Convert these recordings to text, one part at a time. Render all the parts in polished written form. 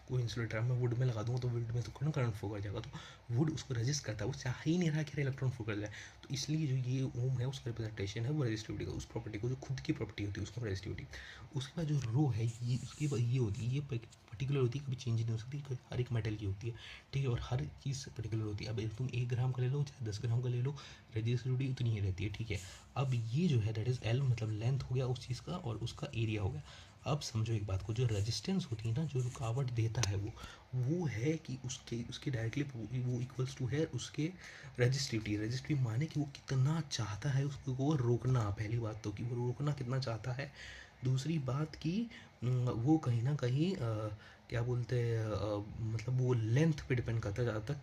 कोई इंसुलेटर मैं वुड में लगा दूंगा तो वुड में तो ना करंट फ्लो कर जाएगा, तो वुड उसको रेजिस्ट करता है, वो चाह ही नहीं रहा कि इलेक्ट्रॉन फ्लो कर जाए। तो इसलिए जो ये ओम है उसका रिप्रेजेंटेशन है वो रेजिस्टिविटी का, उस प्रॉपर्टी को जो खुद की प्रॉपर्टी होती है उसको रेजिस्टिविटी। उसके बाद जो रो है ये उसके बाद ये होती है, ये पर्टिकुलर होती है, कभी चेंज नहीं हो सकती, हर एक मेटल की होती है, ठीक है, और हर चीज़ पर्टिकुलर होती है। अब तुम 1 ग्राम का ले लो चाहे 10 ग्राम का ले लो, रेजिस्टिविटी उतनी ही रहती है, ठीक है। अब ये जो है दैट इज़ एल, मतलब लेंथ हो गया उस चीज़ का और उसका एरिया हो गया। अब समझो एक बात को, जो रेजिस्टेंस होती है ना, जो रुकावट देता है वो है कि उसके उसके डायरेक्टली वो इक्वल्स टू है उसके रजिस्टिविटी माने कि वो कितना चाहता है उसको वो रोकना, पहली बात तो कि वो रोकना कितना चाहता है। दूसरी बात कि वो कहीं ना कहीं क्या बोलते हैं मतलब वो लेंथ पे डिपेंड करता है ज़्यादा तक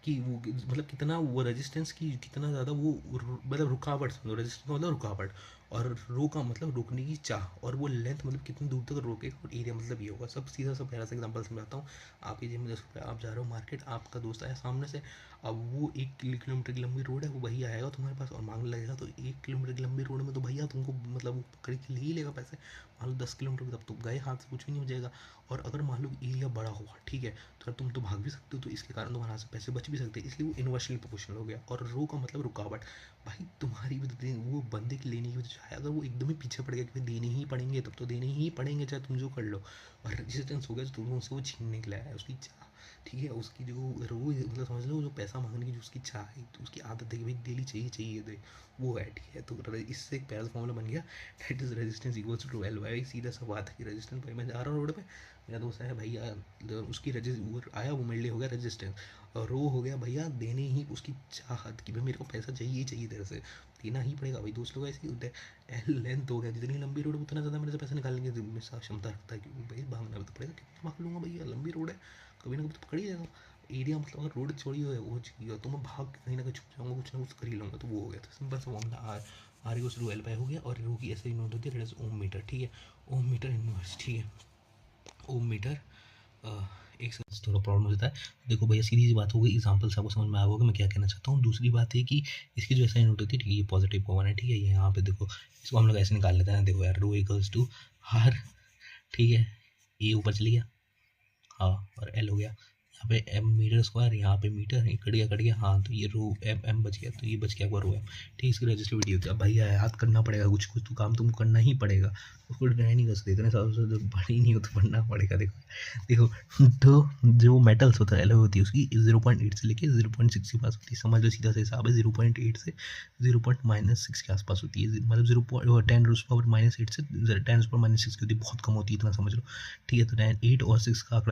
कि वो मतलब कितना वो रेजिस्टेंस की कितना ज़्यादा वो मतलब रुकावट, समझो रेजिस्टेंस का मतलब रुकावट, और रो का मतलब रोकने की चाह, और वो लेंथ मतलब कितनी दूर तक रोके, और एरिया मतलब ये होगा। सब सीधा सा प्यारा सा एग्जांपल समझाता हूँ। आपकी जेब में 10 रुपये, आप जा रहे हो मार्केट, आपका दोस्त आया सामने से, अब वो 1 किलोमीटर की लंबी रोड है, वो भैया आएगा तुम्हारे पास और मांगने लगेगा, तो 1 किलोमीटर की लंबी रोड में तो भैया तुमको मतलब वो पकड़ के ले ही लेगा पैसे। मान लो 10 किलोमीटर, तब तो गए हाथ से कुछ भी नहीं हो जाएगा। और अगर मान लो एरिया बड़ा हुआ, ठीक है, तो तुम तो भाग भी सकते हो, तो इसके कारण तुम्हारे हाथ से पैसे बच भी सकते हैं, इसलिए वो इन्वर्सली प्रोपोर्शनल हो गया। और रो का मतलब रुकावट, भाई तुम्हारी भी तो वो बंदे की लेने की भी तो चाहे, अगर वो एकदम ही पीछे पड़ गया कि देने ही पड़ेंगे, तब तो देने ही पड़ेंगे चाहे तुम जो कर लो। और रेजिस्टेंस हो गया तो तुम उससे वो छीनने के लिए आया, उसकी चाह, ठीक है, उसकी जो रो मतलब समझ लो जो पैसा मांगने की जो उसकी चाह है, तो उसकी आदत है कि भाई डेली चाहिए चाहिए दे, वो है, ठीक है। तो इससे एक प्यारा फॉर्मूला बन गया, that is resistance equals to L Y. सीधा सा बात है कि रेजिस्टेंस, भाई मैं जा रहा हूँ रोड पे, मेरा दोस्त है भैया, उसकी वो आया, वो मेरे लिए हो गया रेजिस्टेंस, और रो हो गया भैया देने ही उसकी चाहत कि भाई मेरे को पैसा चाहिए ही चाहिए तेरे से, देना ही पड़ेगा भाई। दोस्त लोग ऐसे ही होते हैं। एल लेंथ हो गया, जितनी लंबी रोड उतना ज़्यादा मेरे से पैसे निकालने की क्षमता रखता है, क्योंकि भाई भागना भी तो पड़ेगा, कितना भाग लूँगा भैया, लंबी रोड है, कभी ना कभी तो पकड़ ही जाएगा। एरिया मतलब अगर रोड चौड़ी हो वो चाहिए तो मैं भाग के कहीं ना कहीं छुप जाऊँगा, कुछ ना कुछ कर ही लूँगा, तो वो हो गया। तो सिंपल सा मामला R equals to L by हो गया, और रो की ऐसे यूनिट होती है दैट इज ओम मीटर, ठीक है, ओम मीटर इनवर्स, ठीक है, ओम मीटर। एक सेकंड थोड़ा प्रॉब्लम हो जाता है। देखो भैया सीधी सी बात हो गई, एग्जाम्पल से आपको समझ में आ होगा मैं क्या कहना चाहता हूँ। दूसरी बात है कि इसकी जो ऐसा यूनिट होती है, ठीक है, ये पॉजिटिव को वन है, ठीक है, ये यहाँ पे देखो इसको हम लोग ऐसे निकाल लेते हैं, देखो यार रो इक्वल्स टू आर, ठीक है, ये ऊपर चली गया, हाँ, और एल हो गया, यहाँ पे एम मीटर स्क्वायर, यहाँ पे मीटर, ये कट गया, हाँ, तो ये रो एम एम बच गया, तो ये बच गया रो एम, ठीक है, इसकी रजिस्टिविटी होती है। अब भैया याद करना पड़ेगा, कुछ कुछ तो काम तुमको करना ही पड़ेगा, उसको डिनाई नहीं कर सकते, इतने सालों से जब बड़ी नहीं हो तो पढ़ना पड़ेगा। देखो तो जो मेटल्स होता है एलो होती है उसकी 0.8 से लेके 0.6 के पास होती है, समझ लो सीधा सा हिसाब है, 0.8 से 0.6 के आसपास होती है, मतलब 0.10⁻⁻8 से 10⁻⁻6 की होती है, बहुत कम होती है, इतना समझ लो, ठीक है। तो 8 और 6 का आंकड़ा